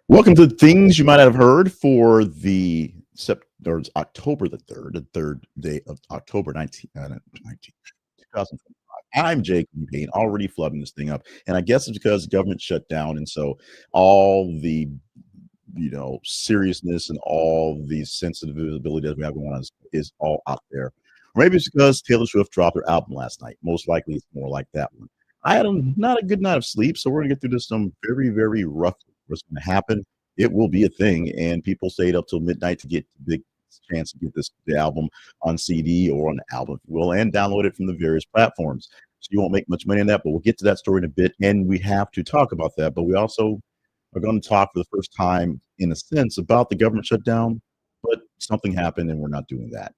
Welcome to things you might have heard for the or it's October the third day of October 2025. I'm Jake Payne, already flooding this thing up. And I guess it's because the government shut down. And so all the, seriousness and all the sensitive visibility that we have going on is all out there. Or maybe it's because Taylor Swift dropped her album last night. Most likely it's more like that one. I had not a good night of sleep, so we're going to get through this some very, very rough. What's going to happen? It will be a thing, and people stayed up till midnight to get the big chance to get the album on CD or on the album, if you will, and download it from the various platforms. So you won't make much money on that, but we'll get to that story in a bit, and we have to talk about that. But we also are going to talk for the first time, in a sense, about the government shutdown, but something happened, and we're not doing that.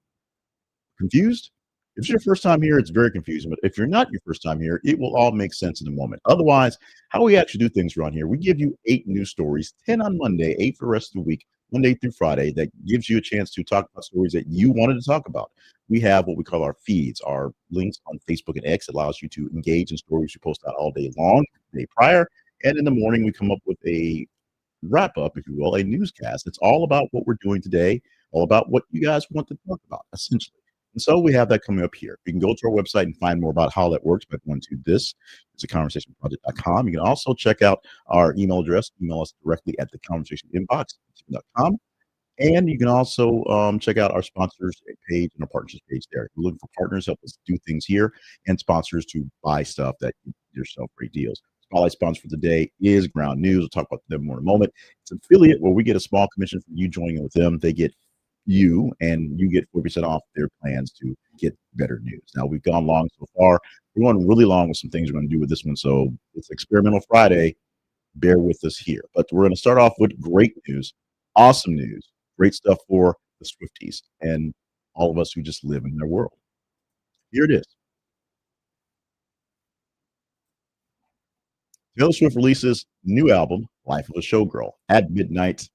Confused? If it's your first time here, it's very confusing. But if you're not your first time here, it will all make sense in a moment. Otherwise, how we actually do things around here, we give you 8 news stories, 10 on Monday, 8 for the rest of the week, Monday through Friday. That gives you a chance to talk about stories that you wanted to talk about. We have what we call our feeds, our links on Facebook and X. It allows you to engage in stories we post out all day long, the day prior. And in the morning, we come up with a wrap up, if you will, a newscast. It's all about what we're doing today, all about what you guys want to talk about, essentially. And so we have that coming up here. You can go to our website and find more about how that works by going to this. It's a conversationproject.com. You can also check out our email address. Email us directly at the conversation inbox.com. And you can also check out our sponsors page and our partnerships page there. If you're looking for partners, help us do things here, and sponsors to buy stuff that you yourself great deals. Spotlight sponsor for today is Ground News. We'll talk about them more in a moment. It's an affiliate where we get a small commission from you joining with them. They get you, and you get 4% off their plans to get better news. Now, we've gone long so far. We're going really long with some things we're going to do with this one. So it's Experimental Friday. Bear with us here. But we're going to start off with great news, awesome news, great stuff for the Swifties and all of us who just live in their world. Here it is. Taylor Swift releases new album, Life of a Showgirl, at midnight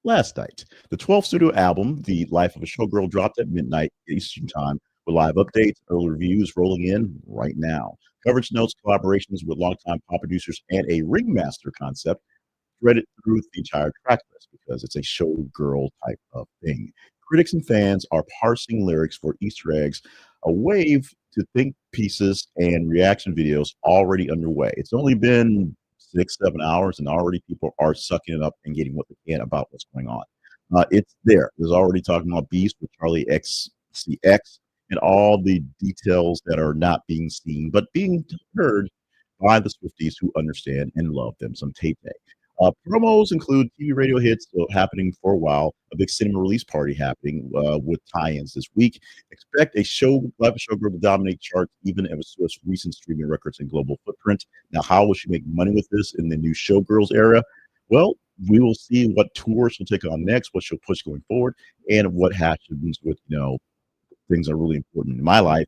last night. The 12th studio album, The Life of a Showgirl, dropped at midnight Eastern Time with live updates, early reviews rolling in right now. Coverage notes, collaborations with longtime pop producers, and a ringmaster concept threaded through the entire track list because it's a showgirl type of thing. Critics and fans are parsing lyrics for Easter eggs, a wave to think pieces and reaction videos already underway. It's only been 6, 7 hours, and already people are sucking it up and getting what they can about what's going on. It's there. There's already talking about Beast with Charlie XCX and all the details that are not being seen, but being heard by the Swifties who understand and love them some Tay Tay. Promos include TV radio hits happening for a while, a big cinema release party happening with tie-ins this week. Expect a show, live showgirl to dominate charts, even as Swift's recent streaming records and global footprint. Now, how will she make money with this in the new Showgirls era? Well, we will see what tours she'll take on next, what she'll push going forward, and what happens with things that are really important in my life.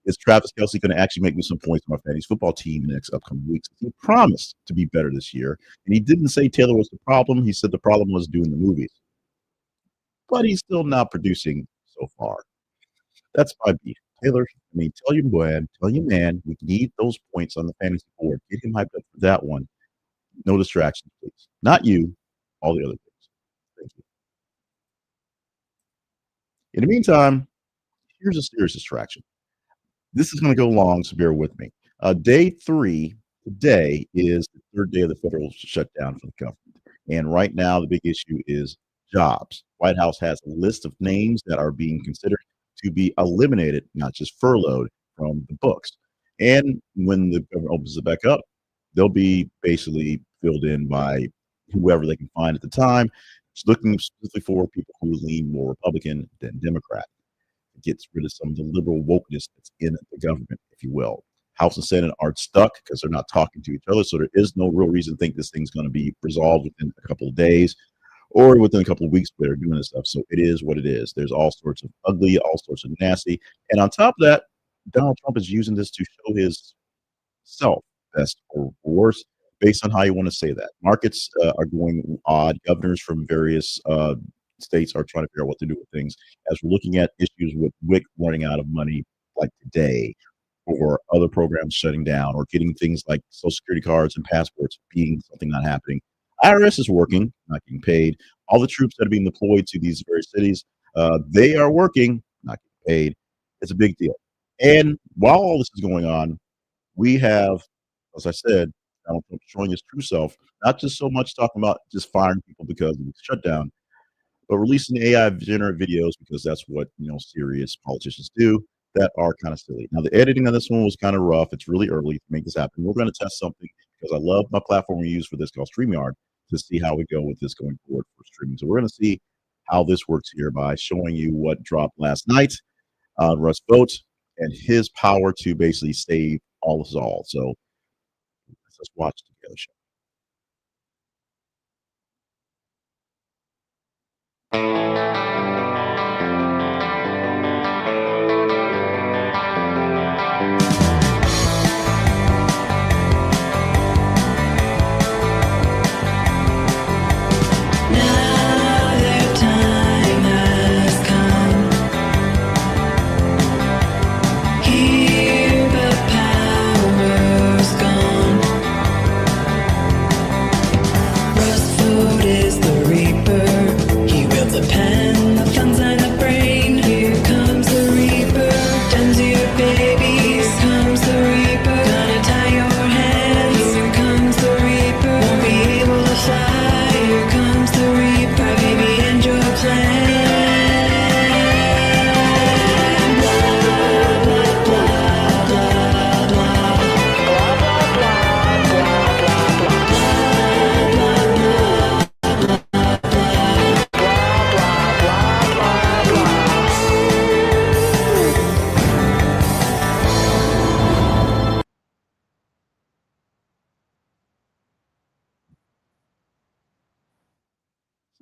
Is Travis Kelce going to actually make me some points on my fantasy football team in the next upcoming weeks? He promised to be better this year, and he didn't say Taylor was the problem. He said the problem was doing the movies, but he's still not producing so far. That's my beef. Taylor, I mean, tell your man, we need those points on the fantasy board. Get him hyped up for that one. No distractions, please. Not you, all the other things. Thank you. In the meantime, here's a serious distraction. This is going to go long, so bear with me. Day 3 today is the third day of the federal shutdown for the government. And right now, the big issue is jobs. White House has a list of names that are being considered to be eliminated, not just furloughed, from the books. And when the government opens it back up, they'll be basically filled in by whoever they can find at the time. It's looking specifically for people who lean more Republican than Democrat. It gets rid of some of the liberal wokeness that's in the government, if you will. House and Senate are stuck because they're not talking to each other. So there is no real reason to think this thing's going to be resolved within a couple of days or within a couple of weeks where they're doing this stuff. So it is what it is. There's all sorts of ugly, all sorts of nasty. And on top of that, Donald Trump is using this to show his self, best or worse, based on how you want to say that. Markets are going odd. Governors from various states are trying to figure out what to do with things. As we're looking at issues with WIC running out of money, like today, or other programs shutting down, or getting things like Social Security cards and passports being something not happening. IRS is working, not getting paid. All the troops that are being deployed to these various cities, they are working, not getting paid. It's a big deal. And while all this is going on, we have, as I said, Donald Trump showing his true self, not just so much talking about just firing people because of the shutdown, but releasing AI generated videos because that's what serious politicians do that are kind of silly. Now the editing on this one was kind of rough. It's really early to make this happen. We're going to test something because I love my platform we use for this called StreamYard to see how we go with this going forward for streaming. So we're going to see how this works here by showing you what dropped last night on Russ Vote and his power to basically save all us all. So let's watch together. Now their time has come. Here the power's gone. Rust food is the reaper. He wields a pen, the fun's and the brain. Here comes the reaper. Done to your babies. Comes the reaper. Gonna tie your hands. Here comes the reaper. Won't be able to fly. Here comes the reaper. Baby, end your plan. Blah, blah, blah, blah, blah.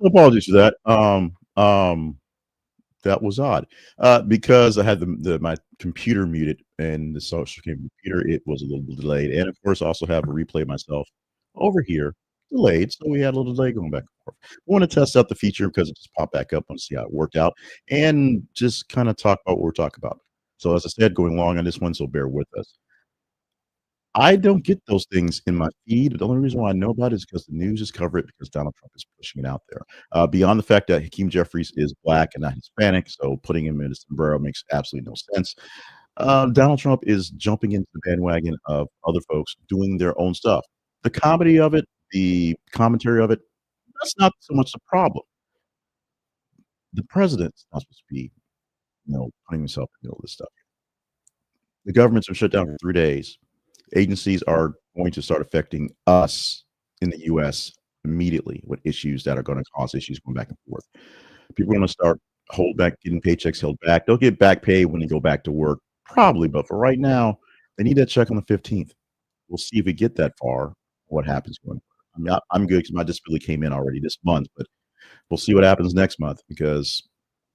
So apologies for that. That was odd because I had my computer muted and the social computer. It was a little delayed, and of course, I also have a replay myself over here delayed, so we had a little delay going back and forth. I want to test out the feature because it just popped back up. Want to see how it worked out, and just kind of talk about what we're talking about. So, as I said, going long on this one, so bear with us. I don't get those things in my feed. The only reason why I know about it is because the news is cover it because Donald Trump is pushing it out there. Beyond the fact that Hakeem Jeffries is black and not Hispanic, so putting him in a sombrero makes absolutely no sense. Donald Trump is jumping into the bandwagon of other folks doing their own stuff. The comedy of it, the commentary of it, that's not so much the problem. The president's not supposed to be, putting himself in the middle of this stuff. The government's been shut down for 3 days. Agencies are going to start affecting us in the US immediately with issues that are going to cause issues going back and forth. People are going to start hold back, getting paychecks held back. They'll get back pay when they go back to work, probably, but for right now, they need that check on the 15th. We'll see if we get that far, what happens going forward. I'm good because my disability came in already this month, but we'll see what happens next month because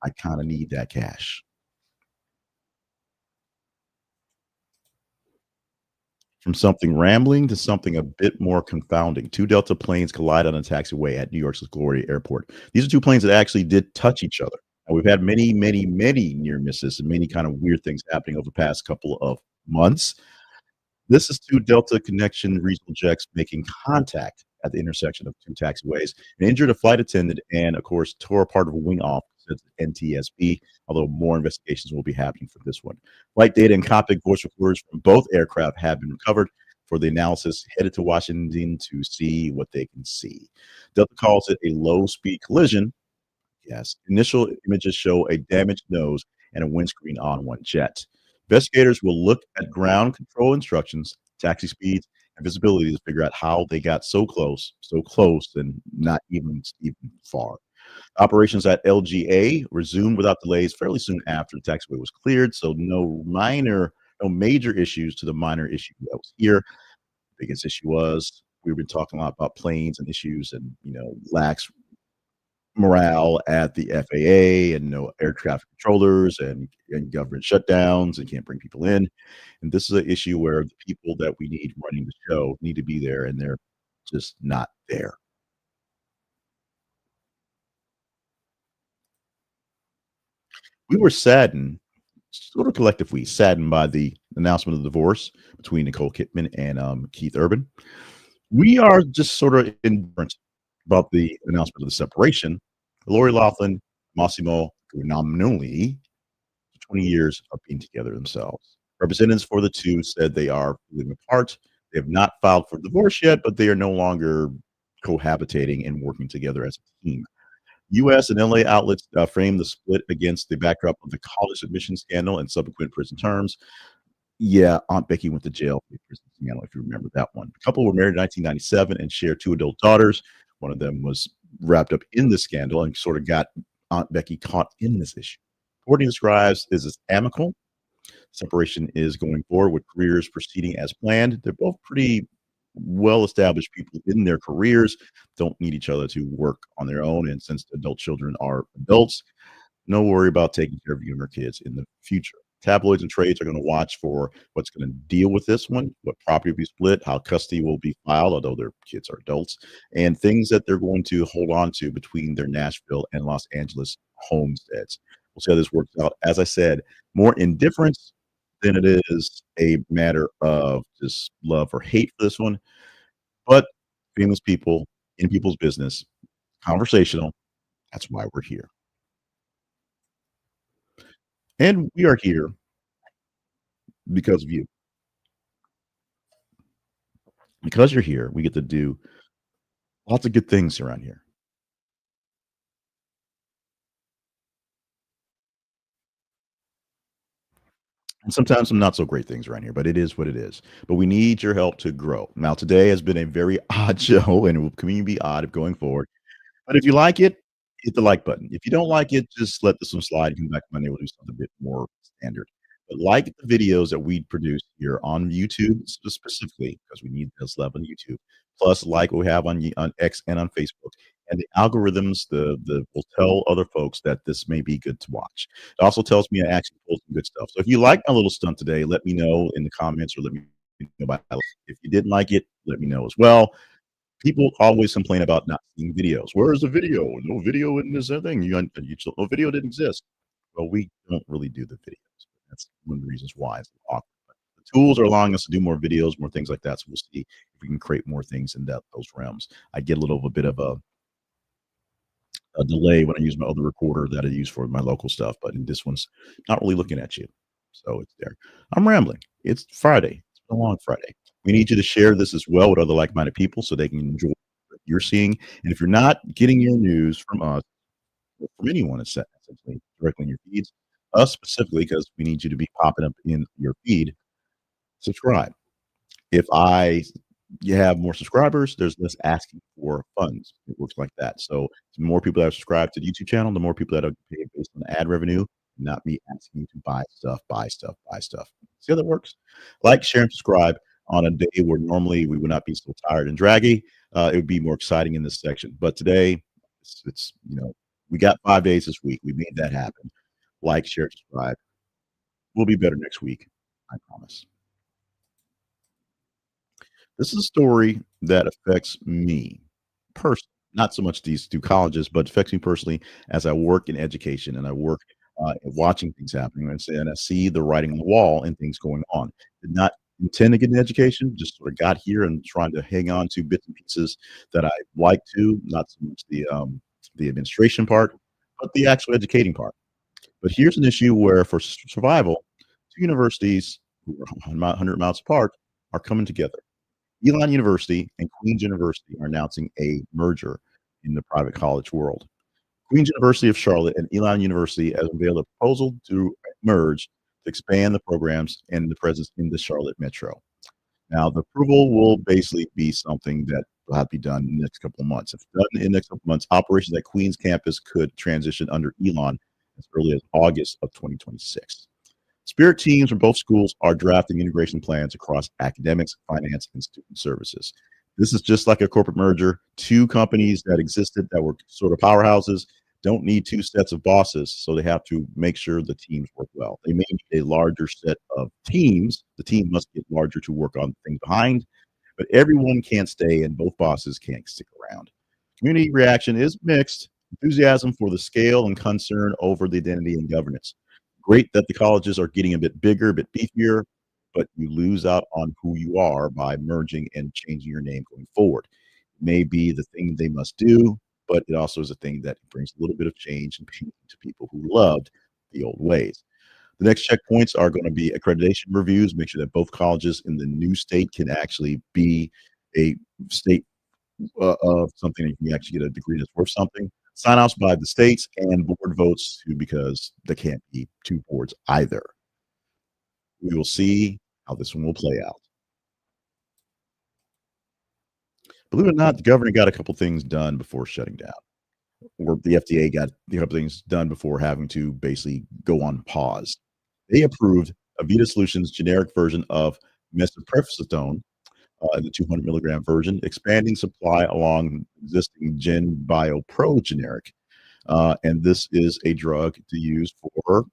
I kind of need that cash. From something rambling to something a bit more confounding. Two Delta planes collide on a taxiway at New York's LaGuardia Airport. These are two planes that actually did touch each other. And we've had many, many, many near misses and many kind of weird things happening over the past couple of months. This is two Delta connection regional jets making contact at the intersection of two taxiways and injured a flight attendant and, of course, tore part of a wing off, says NTSB, although more investigations will be happening for this one. Flight data and cockpit voice recorders from both aircraft have been recovered for the analysis, headed to Washington to see what they can see. Delta calls it a low-speed collision. Yes, initial images show a damaged nose and a windscreen on one jet. Investigators will look at ground control instructions, taxi speeds, and visibility to figure out how they got so close, and not even far. Operations at LGA resumed without delays fairly soon after the taxiway was cleared, so no major issues to the minor issue that was here. Biggest issue was we've been talking a lot about planes and issues and lax morale at the FAA and no air traffic controllers and government shutdowns and can't bring people in. And this is an issue where the people that we need running the show need to be there and they're just not there. We were saddened, sort of collectively saddened by the announcement of the divorce between Nicole Kidman and Keith Urban. We are just sort of indifferent about the announcement of the separation, Lori Loughlin, Mossimo Giannulli, 20 years of being together themselves. Representatives for the two said they are living apart. They have not filed for divorce yet, but they are no longer cohabitating and working together as a team. U.S. and LA outlets framed the split against the backdrop of the college admission scandal and subsequent prison terms. Yeah, Aunt Becky went to jail for the prison scandal, if you remember that one. The couple were married in 1997 and shared two adult daughters. One of them was wrapped up in the scandal and sort of got Aunt Becky caught in this issue. Reporting describes is as amicable. Separation is going forward with careers proceeding as planned. They're both pretty well established people in their careers, don't need each other to work on their own. And since adult children are adults, no worry about taking care of younger kids in the future. Tabloids and trades are going to watch for what's going to deal with this one, what property will be split, how custody will be filed, although their kids are adults, and things that they're going to hold on to between their Nashville and Los Angeles homesteads. We'll see how this works out. As I said, more indifference than it is a matter of just love or hate for this one. But famous people in people's business, conversational. That's why we're here. And we are here because of you. Because you're here, we get to do lots of good things around here. And sometimes some not so great things around here, but it is what it is. But we need your help to grow. Now, today has been a very odd show and it will continue to be odd going forward. But if you like it, hit the like button. If you don't like it, just let this one slide and come back Monday. We'll do something a bit more standard. But like the videos that we produce here on YouTube specifically, because we need this level on YouTube. Plus, like what we have on X and on Facebook. And the algorithms the will tell other folks that this may be good to watch. It also tells me I actually post some good stuff. So if you like my little stunt today, let me know in the comments or let me know about it. If you didn't like it, let me know as well. People always complain about not seeing videos. Where's the video? No video in this thing. No video didn't exist. Well, we don't really do the videos. That's one of the reasons why it's awkward. But the tools are allowing us to do more videos, more things like that. So we'll see if we can create more things in those realms. I get a little bit of a delay when I use my other recorder that I use for my local stuff, but in this one's not really looking at you. So it's there. I'm rambling. It's Friday. It's been a long Friday. We need you to share this as well with other like-minded people so they can enjoy what you're seeing. And if you're not getting your news from us or from anyone, essentially directly in your feeds, us specifically, because we need you to be popping up in your feed, subscribe. If you have more subscribers, there's less asking for funds. It works like that. So the more people that are subscribed to the YouTube channel, the more people that are paid based on ad revenue, not me asking you to buy stuff, buy stuff, buy stuff. See how that works? Like, share, and subscribe on a day where normally we would not be so tired and draggy. It would be more exciting in this section. But today, it's we got 5 days this week. We made that happen. Like, share, subscribe. We'll be better next week. I promise. This is a story that affects me personally, not so much these two colleges, but affects me personally as I work in education and I work watching things happening and I see the writing on the wall and things going on. Did not intend to get an education, just sort of got here and trying to hang on to bits and pieces that I like to, not so much the administration part, but the actual educating part. But here's an issue where for survival, two universities who are 100 miles apart are coming together. Elon University and Queen's University are announcing a merger in the private college world. Queen's University of Charlotte and Elon University has unveiled a proposal to merge to expand the programs and the presence in the Charlotte metro. Now, the approval will basically be something that will have to be done in the next couple of months. If done in the next couple of months, operations at Queen's campus could transition under Elon as early as August of 2026. Spirit teams from both schools are drafting integration plans across academics, finance, and student services. This is just like a corporate merger. Two companies that existed that were sort of powerhouses don't need two sets of bosses, so they have to make sure the teams work well. They may need a larger set of teams. The team must get larger to work on things behind, but everyone can't stay and both bosses can't stick around. Community reaction is mixed. Enthusiasm for the scale and concern over the identity and governance. Great that the colleges are getting a bit bigger, a bit beefier, but you lose out on who you are by merging and changing your name going forward. may be the thing they must do, but it also is a thing that brings a little bit of change and peace to people who loved the old ways. The next checkpoints are going to be accreditation reviews, make sure that both colleges in the new state can actually be a state of something that you can actually get a degree that's worth something. Sign offs by the states and board votes too, because there can't be two boards either. We will see how this one will play out. Believe it or not, the governor got a couple things done before shutting down, or the FDA got a couple things done before having to basically go on pause. They approved Avita Solutions' generic version of mesoprostone, the 200 milligram version, expanding supply along existing Gen Bio Pro generic. And this is a drug to use for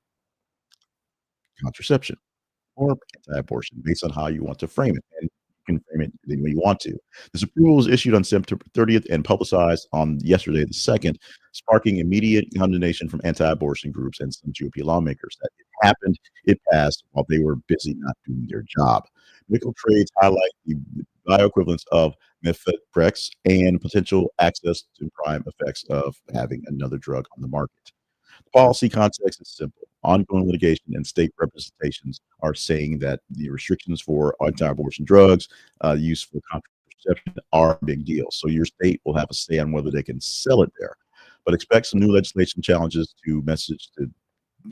contraception or anti-abortion, based on how you want to frame it. And you can frame it any way you want to. This approval was issued on September 30th and publicized on yesterday, the 2nd, sparking immediate condemnation from anti-abortion groups and some GOP lawmakers. That it happened, it passed while they were busy not doing their job. Medical trades highlight the bioequivalence of mifeprex and potential access to prime effects of having another drug on the market. The policy context is simple. Ongoing litigation and state representations are saying that the restrictions for anti-abortion drugs, use for contraception, are a big deal. So your state will have a say on whether they can sell it there. But expect some new legislation challenges to message to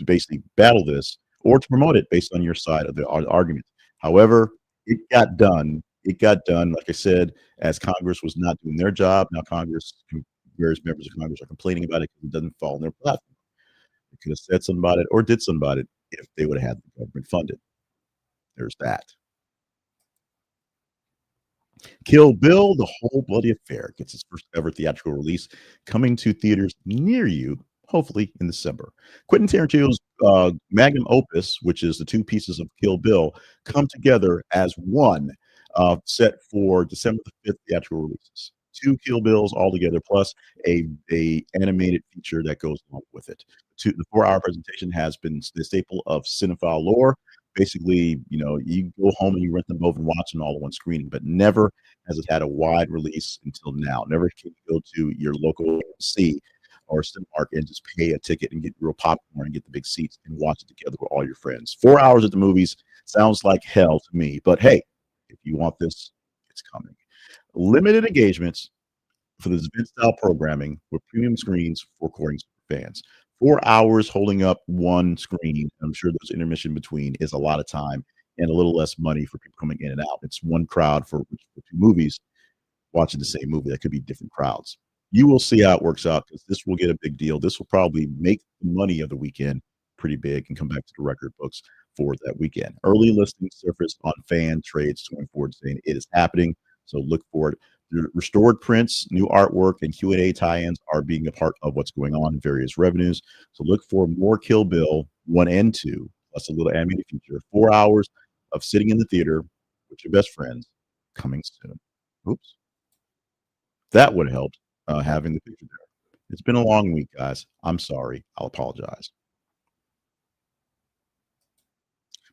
basically battle this or to promote it based on your side of the argument. However, it got done. It got done, like I said, as Congress was not doing their job. Now various members of Congress are complaining about it because it doesn't fall on their platform. They could have said something about it or did something about it if they would have had the government funded. There's that. Kill Bill, The Whole Bloody Affair gets its first ever theatrical release, coming to theaters near you, hopefully in December. Quentin Tarantino's magnum opus, which is the two pieces of Kill Bill, come together as one, set for December the 5th theatrical releases. Two Kill Bills all together, plus a animated feature that goes along with it. The 4-hour presentation has been the staple of cinephile lore. Basically, you go home and you rent them both and watch them all at one screening, but never has it had a wide release until now. Never can you go to your local AMC or Cinemark and just pay a ticket and get real popcorn and get the big seats and watch it together with all your friends. 4 hours at the movies sounds like hell to me, but hey, if you want this, it's coming. Limited engagements for this event-style programming with premium screens for recordings for fans. 4 hours holding up one screen, I'm sure there's intermission between, is a lot of time and a little less money for people coming in and out. It's one crowd for two movies watching the same movie. That could be different crowds. You will see how it works out, because this will get a big deal. This will probably make the money of the weekend pretty big and come back to the record books for that weekend. Early listings surfaced on fan trades going forward saying it is happening, so look for it. The restored prints, new artwork, and Q&A tie-ins are being a part of what's going on in various revenues. So look for more Kill Bill 1 and 2, plus a little animated feature. 4 hours of sitting in the theater with your best friends coming soon. Oops. That would have helped having the picture there. It's been a long week, guys. I'm sorry. I'll apologize.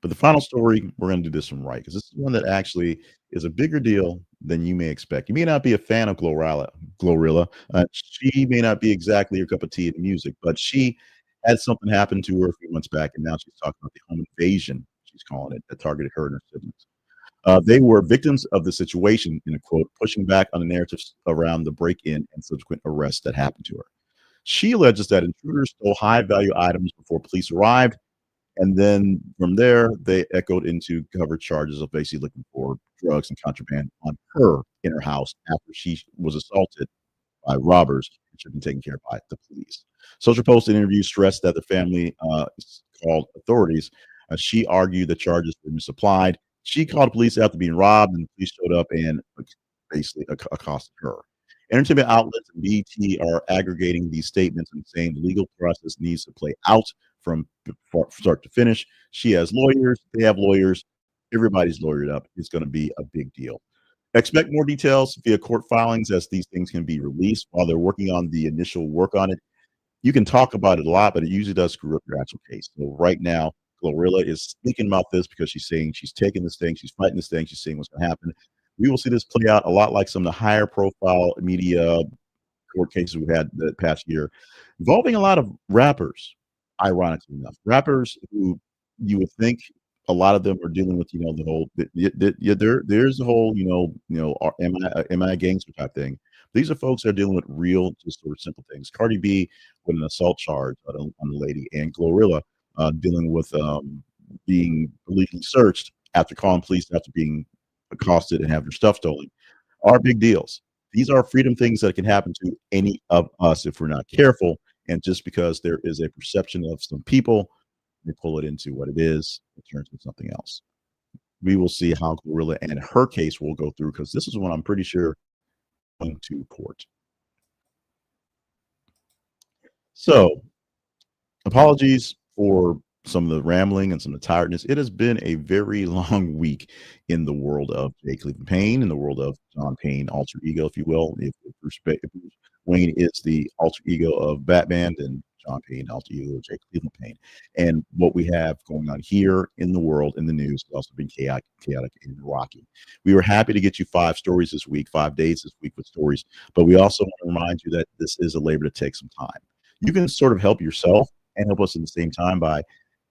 But the final story, we're going to do this one right, because this is one that actually is a bigger deal than you may expect. You may not be a fan of GloRilla. She may not be exactly your cup of tea in music, but she had something happen to her a few months back, and now she's talking about the home invasion, she's calling it, that targeted her and her siblings. They were victims of the situation, in a quote, pushing back on the narratives around the break-in and subsequent arrest that happened to her. She alleges that intruders stole high-value items before police arrived, and then from there, they echoed into covered charges of basically looking for drugs and contraband on her in her house after she was assaulted by robbers and should have been taken care of by the police. Social Post interview stressed that the family called authorities. She argued the charges were misapplied. She called police after being robbed, and the police showed up and basically accosted her. Entertainment outlets and BT are aggregating these statements and saying the legal process needs to play out from start to finish. She has lawyers. They have lawyers. Everybody's lawyered up. It's going to be a big deal. Expect more details via court filings as these things can be released while they're working on the initial work on it. You can talk about it a lot, but it usually does screw up your actual case. So right now, GloRilla is speaking about this because she's saying she's taking this thing, she's fighting this thing, she's seeing what's going to happen. We will see this play out a lot like some of the higher profile media court cases we had the past year, involving a lot of rappers. Ironically enough, rappers who you would think a lot of them are dealing with, the whole yeah, there's the whole, am I a gangster type thing. These are folks that are dealing with real, just sort of simple things. Cardi B with an assault charge on a lady, and GloRilla dealing with being illegally searched after calling police after being accosted and having their stuff stolen, are big deals. These are freedom things that can happen to any of us if we're not careful. And just because there is a perception of some people, they pull it into what it is, it turns into something else. We will see how GloRilla and her case will go through, because this is one I'm pretty sure going to court. So, apologies for some of the rambling and some of the tiredness. It has been a very long week in the world of J. Cleveland Payne, in the world of John Payne, alter ego, if you will. If Bruce Wayne is the alter ego of Batman, then John Payne, alter ego of J. Cleveland Payne. And what we have going on here in the world, in the news, has also been chaotic and rocky. We were happy to get you 5 stories this week, 5 days this week with stories, but we also want to remind you that this is a labor that takes some time. You can sort of help yourself and help us at the same time by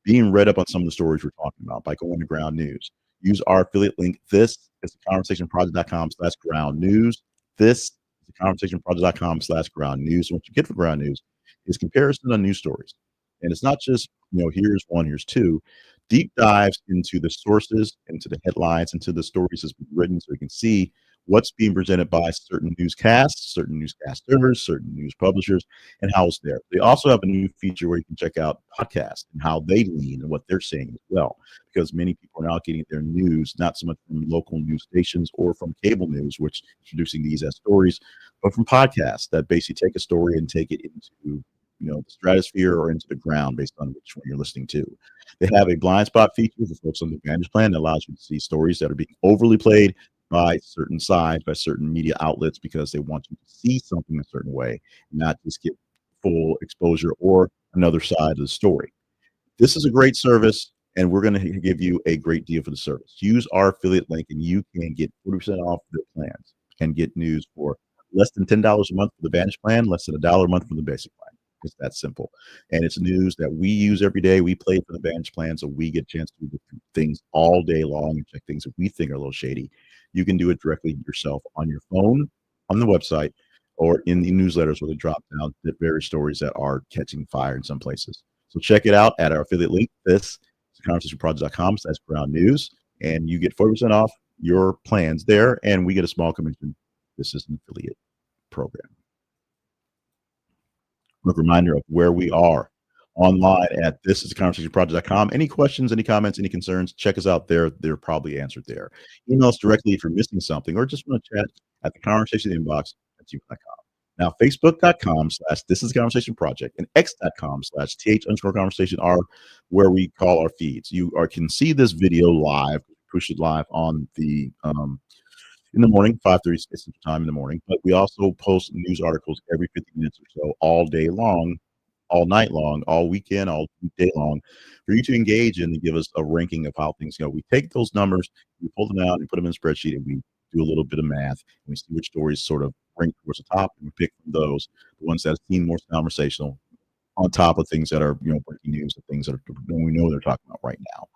being read up on some of the stories we're talking about, by going to Ground News. Use our affiliate link. This is theconversationproject.com/ground news. This is theconversationproject.com/ground news. What you get for Ground News is comparison on news stories. And it's not just, here's one, here's two. Deep dives into the sources, into the headlines, into the stories that's been written, so you can see what's being presented by certain newscasts, certain newscasters, certain news publishers, and how it's there. They also have a new feature where you can check out podcasts and how they lean and what they're saying as well, because many people are now getting their news not so much from local news stations or from cable news, which is introducing these as stories, but from podcasts that basically take a story and take it into the stratosphere or into the ground based on which one you're listening to. They have a blind spot feature for folks on the Advantage plan that allows you to see stories that are being overly played by certain sides, by certain media outlets, because they want you to see something a certain way, not just get full exposure or another side of the story. This is a great service, and we're going to give you a great deal for the service. Use our affiliate link, and you can get 40% off their plans and get news for less than $10 a month for the Advantage plan, less than $1 a month for the basic plan. It's that simple. And it's news that we use every day. We play for the Advantage plan, so we get a chance to do things all day long and check things that we think are a little shady. You can do it directly yourself on your phone, on the website, or in the newsletters where they drop down the various stories that are catching fire in some places. So check it out at our affiliate link. This is conversationproject.com/ground news, and you get 40% off your plans there, and we get a small commission. This is an affiliate program. Quick reminder of where we are online at thisistheconversationproject.com. Any questions, any comments, any concerns, check us out there. They're probably answered there. Email us directly if you're missing something, or just want to chat at the conversation inbox at gmail.com. Now, facebook.com/thisistheconversationproject and x.com/th_conversation are where we call our feeds. You can see this video live, push it live on the in the morning, 5:30 Central Time in the morning. But we also post news articles every 50 minutes or so, all day long, all night long, all weekend, all day long, for you to engage in and give us a ranking of how things go. We take those numbers, we pull them out, and put them in a spreadsheet, and we do a little bit of math, and we see which stories sort of rank towards the top, and we pick from those, the ones that seem more conversational, on top of things that are breaking news, and things that are, we know they're talking about right now.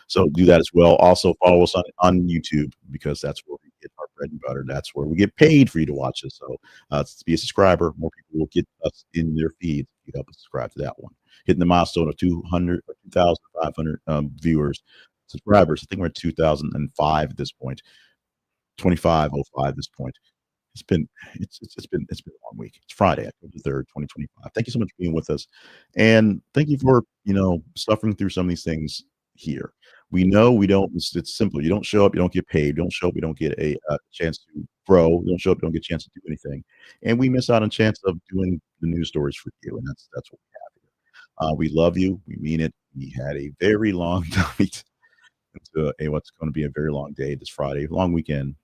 So do that as well. Also follow us on YouTube, because that's where we get our bread and butter. That's where we get paid for you to watch us. So to be a subscriber, more people will get us in their feeds if you help us subscribe to that one. Hitting the milestone of 200 or 2,500 viewers, subscribers. I think we're at 2,005 at this point. 2505 at this point. It's been a long week. It's Friday, October 3rd, 2025. Thank you so much for being with us, and thank you for suffering through some of these things here. We know we don't. It's simple. You don't show up, you don't get paid. You don't show up, you don't get a chance to grow. You don't show up, you don't get a chance to do anything, and we miss out on a chance of doing the news stories for you. And that's what we have here. We love you. We mean it. We had a very long night into what's going to be a very long day this Friday, long weekend,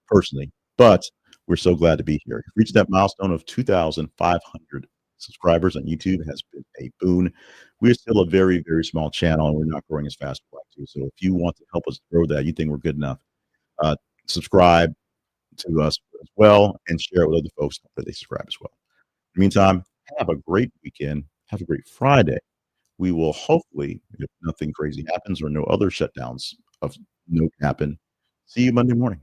personally. But we're so glad to be here. Reached that milestone of 2,500 subscribers on YouTube. It has been a boon. We're still a very, very small channel, and we're not growing as fast as we like to. So if you want to help us grow that, you think we're good enough, subscribe to us as well, and share it with other folks that they subscribe as well. In the meantime, have a great weekend. Have a great Friday. We will hopefully, if nothing crazy happens or no other shutdowns of note happen, see you Monday morning.